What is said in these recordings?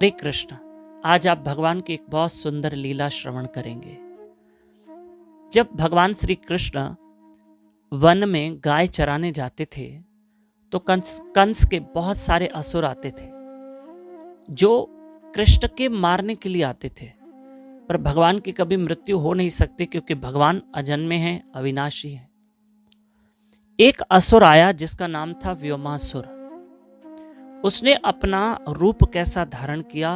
हरे कृष्ण। आज आप भगवान की एक बहुत सुंदर लीला श्रवण करेंगे। जब भगवान श्री कृष्ण वन में गाय चराने जाते थे तो कंस के बहुत सारे असुर आते थे जो कृष्ण के मारने के लिए आते थे, पर भगवान की कभी मृत्यु हो नहीं सकती क्योंकि भगवान अजन्मे हैं, अविनाशी हैं। एक असुर आया जिसका नाम था व्योमासुर। उसने अपना रूप कैसा धारण किया,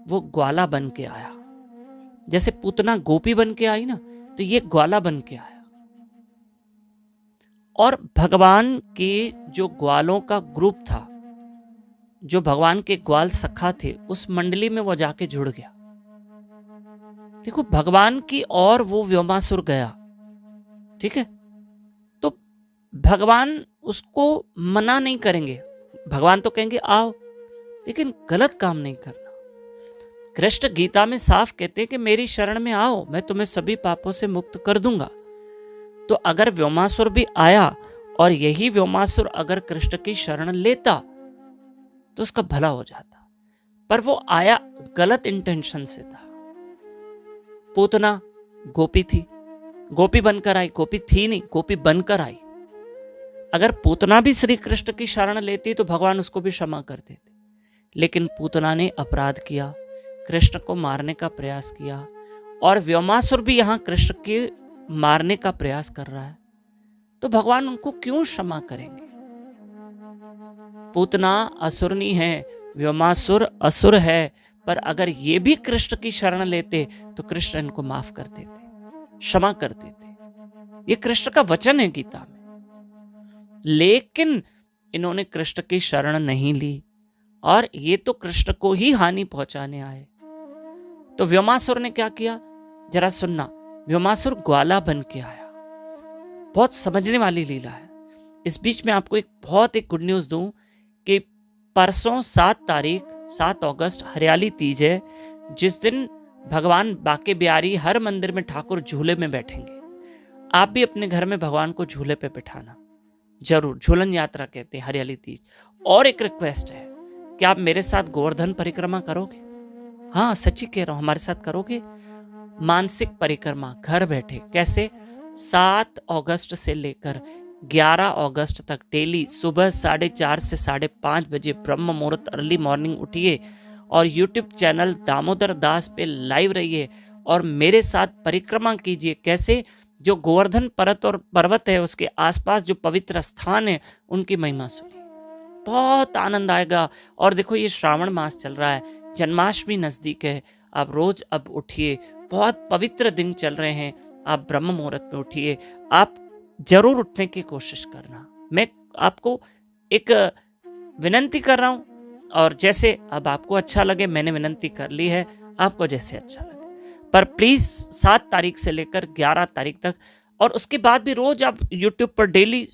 वो ग्वाला बन के आया। जैसे पूतना गोपी बन के आई ना, तो ये ग्वाला बन के आया। और भगवान के जो ग्वालों का ग्रुप था, जो भगवान के ग्वाल सखा थे, उस मंडली में वो जाके जुड़ गया। देखो, भगवान की और वो व्योमासुर गया, ठीक है, तो भगवान उसको मना नहीं करेंगे। भगवान तो कहेंगे आओ, लेकिन गलत काम नहीं करना। कृष्ण गीता में साफ कहते हैं कि मेरी शरण में आओ, मैं तुम्हें सभी पापों से मुक्त कर दूंगा। तो अगर व्योमासुर भी आया और यही व्योमासुर अगर कृष्ण की शरण लेता तो उसका भला हो जाता, पर वो आया गलत इंटेंशन से था। पूतना गोपी थी, गोपी बनकर आई, गोपी थी नहीं, गोपी बनकर आई। अगर पूतना भी श्री कृष्ण की शरण लेती तो भगवान उसको भी क्षमा कर देते, लेकिन पूतना ने अपराध किया, कृष्ण को मारने का प्रयास किया, और व्योमासुर भी यहां कृष्ण के मारने का प्रयास कर रहा है, तो भगवान उनको क्यों क्षमा करेंगे? पूतना असुरनी है, व्योमासुर असुर है, पर अगर ये भी कृष्ण की शरण लेते तो कृष्ण इनको माफ कर देते, क्षमा कर देते। ये कृष्ण का वचन है गीता में। लेकिन इन्होंने कृष्ण की शरण नहीं ली और ये तो कृष्ण को ही हानि पहुंचाने आए। तो व्योमासुर ने क्या किया, जरा सुनना। व्योमासुर ग्वाला बन के आया। बहुत समझने वाली लीला है। इस बीच में आपको एक गुड न्यूज दूं कि परसों 7 अगस्त हरियाली तीज है, जिस दिन भगवान बाके बिहारी हर मंदिर में ठाकुर झूले में बैठेंगे। आप भी अपने घर में भगवान को झूले पे बिठाना जरूर। झूलन यात्रा कहते हैं हरियाली तीज। और एक रिक्वेस्ट है कि आप मेरे साथ गोवर्धन परिक्रमा करोगे? हाँ, सच्ची कह रहा हूं, हमारे साथ करोगे मानसिक परिक्रमा घर बैठे। कैसे? 7 अगस्त से लेकर 11 अगस्त तक डेली सुबह 4:30 से 5:30 बजे ब्रह्म मुहूर्त अर्ली मॉर्निंग उठिए और यूट्यूब चैनल दामोदर दास पे लाइव रहिए और मेरे साथ परिक्रमा कीजिए। कैसे? जो गोवर्धन पर्वत है उसके आसपास जो पवित्र स्थान है उनकी महिमा सुनिए, बहुत आनंद आएगा। और देखो, ये श्रावण मास चल रहा है, जन्माष्टमी नजदीक है, आप रोज अब उठिए, बहुत पवित्र दिन चल रहे हैं, आप ब्रह्म मुहूर्त में उठिए, आप जरूर उठने की कोशिश करना। मैं आपको एक विनंती कर रहा हूं, और जैसे अब आपको अच्छा लगे, मैंने विनंती कर ली है, आपको जैसे अच्छा लगे, पर प्लीज 7 तारीख से लेकर 11 तारीख तक, और उसके बाद भी रोज आप यूट्यूब पर डेली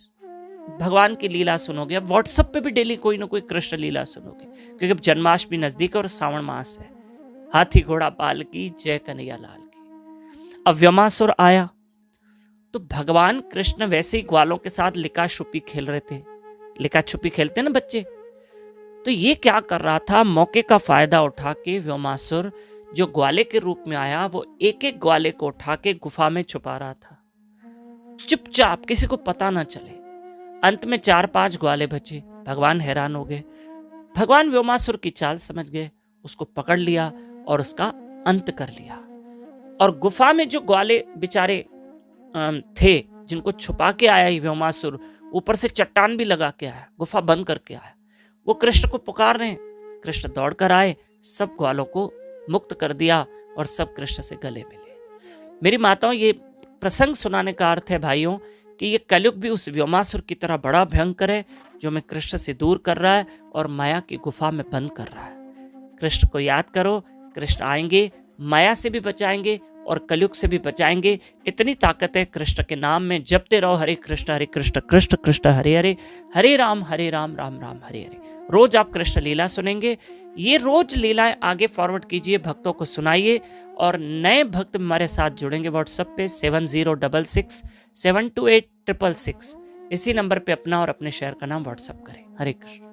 भगवान की लीला सुनोगे। अब व्हाट्सएप पे भी डेली कोई ना कोई कृष्ण लीला सुनोगे, क्योंकि अब जन्माष्टमी नजदीक है और श्रावण मास है। हाथी घोड़ा पाल की जय कन्हैया लाल की। अब व्योमासुर आया तो भगवान कृष्ण वैसे ही ग्वालों के साथ लिका छुपी खेल रहे थे। लिका छुपी खेलते ना बच्चे, तो ये क्या कर रहा था, मौके का फायदा उठा के व्योमासुर जो ग्वाले के रूप में आया, वो एक एक ग्वाले को उठा के गुफा में छुपा रहा था, चुपचाप, किसी को पता ना चले। अंत में 4-5 ग्वाले बचे। भगवान हैरान हो गए। भगवान व्योमासुर की चाल समझ गए, उसको पकड़ लिया और उसका अंत कर लिया। और गुफा में जो ग्वाले बेचारे थे, जिनको छुपा के आया ही व्योमासुर, ऊपर से चट्टान भी लगा के आया, गुफा बंद करके आया, वो कृष्ण को पुकार रहे हैं। कृष्ण दौड़ कर आए, सब ग्वालों को मुक्त कर दिया और सब कृष्ण से गले मिले। मेरी माताओं, ये प्रसंग सुनाने का अर्थ है भाइयों कि ये कलयुग भी उस व्योमासुर की तरह बड़ा भयंकर है, जो हमें कृष्ण से दूर कर रहा है और माया की गुफा में बंद कर रहा है। कृष्ण को याद करो, कृष्ण आएंगे, माया से भी बचाएंगे और कलयुग से भी बचाएंगे। इतनी ताकत है कृष्ण के नाम में। जपते रहो हरे कृष्ण कृष्ण कृष्ण हरे हरे, हरे राम राम राम हरे हरे। रोज आप कृष्ण लीला सुनेंगे, ये रोज लीलाएं आगे फॉरवर्ड कीजिए, भक्तों को सुनाइए, और नए भक्त हमारे साथ जुड़ेंगे व्हाट्सएप पे 7066 728 666। इसी नंबर पे अपना और अपने शहर का नाम व्हाट्सएप करें। हरे कृष्ण।